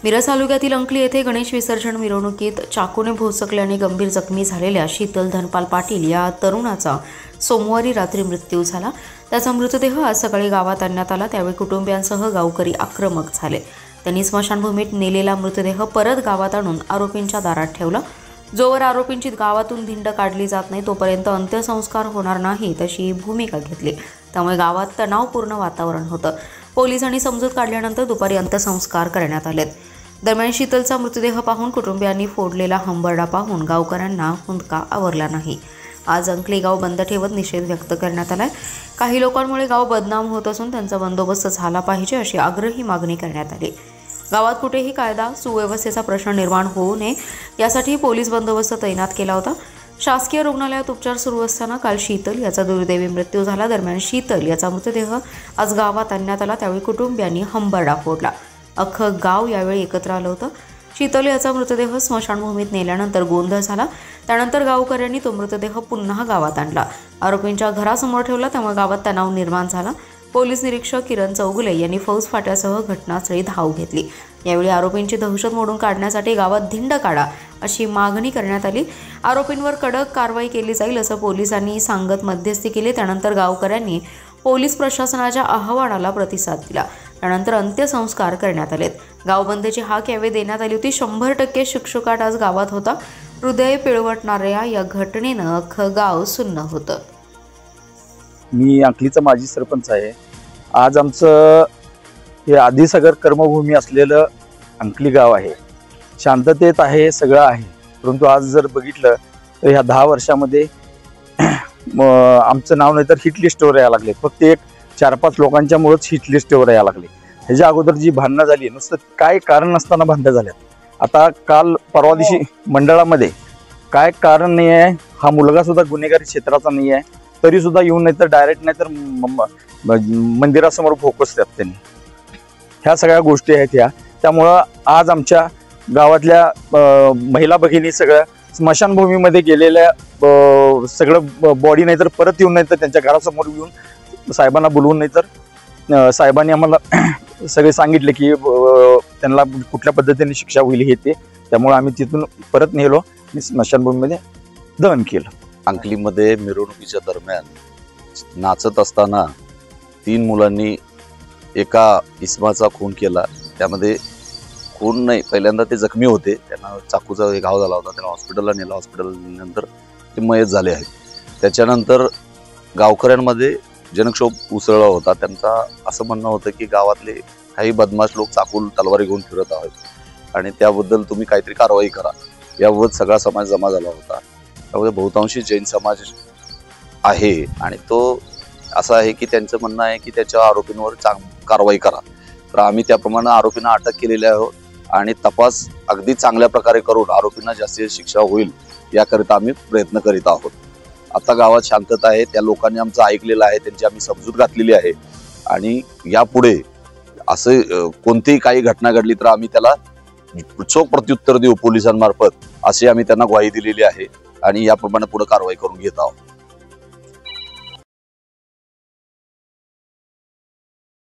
मिरज तालुक्यातील अंकली येथे गणेश विसर्जन मिरवणुकीत चाकूने भोसकल्याने गंभीर जखमी झालेल्या शीतल धनपाल पाटील या तरुणाचा सोमवारी रात्री मृत्यू झाला। त्याचा मृतदेह आज सकाळी गावात आणण्यात आला। त्यावेळी कुटुंबियांसह गावकरी आक्रमक झाले। त्यांनी स्मशानभूमीत नेलेला मृतदेह परत गावात आणून आरोपींच्या दारात ठेवला। जोवर आरोपींची गावातून धिंड काढली जात नाही तोपर्यंत अंत्यसंस्कार होणार नाहीत अशी भूमिका घेतली। त्यामुळे गावात तणावपूर्ण वातावरण होतं। पोलिसांनी समजूत काढल्यानंतर दुपारी अंत्यसंस्कार करण्यात आले। दरम्यान शीतलचा मृतदेह पाहून कुटुंबियांनी फोडलेला हंबरडा पाहून गावकऱ्यांना हुंदका आवरला नाही। आज अंकली गाव बंद ठेवत निषेध व्यक्त करण्यात आलाय। काही लोकांमुळे गाव बदनाम होत असून त्यांचा बंदोबस्त झाला पाहिजे अशी आग्रही मागणी करण्यात आली। गावात कुठेही कायदा सुव्यवस्थेचा प्रश्न निर्माण होऊ नये यासाठी पोलीस बंदोबस्त तैनात केला होता। शासकीय रुग्णालयात उपचार सुरू असताना काल शीतल याचा दुर्दैवी मृत्यू झाला। दरम्यान शीतल याचा मृतदेह आज गावात आणण्यात आला। त्यावेळी कुटुंबियांनी हंबरडा फोडला। अख्खं गाव यावेळी एकत्र आलं होतं। शीतल याचा मृतदेह स्मशानभूमीत नेल्यानंतर गोंधळ झाला। त्यानंतर गावकऱ्यांनी तो मृतदेह पुन्हा गावात आणला, आरोपींच्या घरासमोर ठेवला। त्यामुळे गावात तणाव निर्माण झाला। पोलीस निरीक्षक किरण चौगुले यांनी फौज फाट्यासह घटनास्थळी धाव घेतली। यावेळी आरोपींची दहशत मोडून काढण्यासाठी गावात धिंड काढा अशी मागणी करण्यात आली। आरोपींवर कडक कारवाई केली जाईल असं पोलिसांनी सांगत मध्यस्थी केली। त्यानंतर गावकऱ्यांनी पोलीस प्रशासनाच्या आवाहनाला प्रतिसाद दिला। त्यानंतर अंत्यसंस्कार करण्यात आलेत। गाव बंदची हाक यावेळी देण्यात आली होती। 100% शुकशुकाट आज गावात होता। हृदय पिळवटणाऱ्या या घटनेनं अख्खं गाव सुन्न होतं। मी अंकलीचा माजी सरपंच आहे। आज आमचं हे आदिसागर कर्मभूमी असलेलं अंकली गाव आहे। शांततेत आहे, सगळं आहे। परंतु आज जर बघितलं तर ह्या 10 वर्षामध्ये आमचं नाव नाही तर हिट लिस्टवर यायला लागले। फक्त एक 4-5 लोकांच्या मुळेच हिट लिस्टवर यायला लागले। ह्याच्या अगोदर जी भांडणं झाली नुसतं काय कारण नसताना भांडणं झाल्यात। आता काल परवा दिवशी मंडळामध्ये काय कारण नाही आहे, हा मुलगा सुद्धा गुन्हेगारी क्षेत्राचा नाही आहे, तरी सुद्धा येऊन नाही तर डायरेक्ट नाही तर मंदिरासमोर फोकसतात त्यांनी। ह्या सगळ्या गोष्टी आहेत ह्या। त्यामुळं आज आमच्या गावातल्या महिला भगिनी सगळ्या स्मशानभूमीमध्ये गेलेल्या सगळं बॉडी नाही तर परत येऊन नाही तर त्यांच्या घरासमोर येऊन साहेबांना बोलवून नाही तर साहेबांनी आम्हाला सगळे सांगितले की त्यांना कुठल्या पद्धतीने शिक्षा होईल हे ते। त्यामुळे आम्ही तिथून परत नेलो आणि स्मशानभूमीमध्ये दहन केलं। अंकलीमध्ये मिरवणुकीच्या दरम्यान नाचत असताना 3 मुलांनी एका इसमाचा खून केला। त्यामध्ये खून नाही, पहिल्यांदा ते जखमी होते, त्यांना चाकूचा घाव झाला होता, त्यांना हॉस्पिटलला नेला। हॉस्पिटल नंतर ते मयत झाले आहेत। त्याच्यानंतर गावकऱ्यांमध्ये जनक्षोभ उसळला होता। त्यांचा असं म्हणणं होतं की गावातले काही बदमाश लोक चाकू तलवारी घेऊन फिरत आहेत आणि त्याबद्दल तुम्ही काहीतरी कारवाई करा, याबाबत सगळा समाज जमा झाला होता। त्यामध्ये बहुतांशी जैन समाज आहे आणि तो असं आहे की त्यांचं म्हणणं आहे की त्याच्या आरोपींवर कारवाई करा। तर आम्ही त्याप्रमाणे आरोपींना अटक केलेली आहोत आणि तपास अगदी चांगल्या प्रकारे करून आरोपींना जास्तीत शिक्षा होईल याकरिता आम्ही प्रयत्न करीत आहोत। आता गावात शांतता आहे, त्या लोकांनी आमचं ऐकलेलं आहे, त्यांची आम्ही समजूत घातलेली आहे आणि यापुढे असं कोणतीही काही घटना घडली तर आम्ही त्याला चोख प्रत्युत्तर देऊ पोलिसांमार्फत, अशी आम्ही त्यांना ग्वाही दिलेली आहे आणि याप्रमाणे पुढे कारवाई करून घेत आहोत।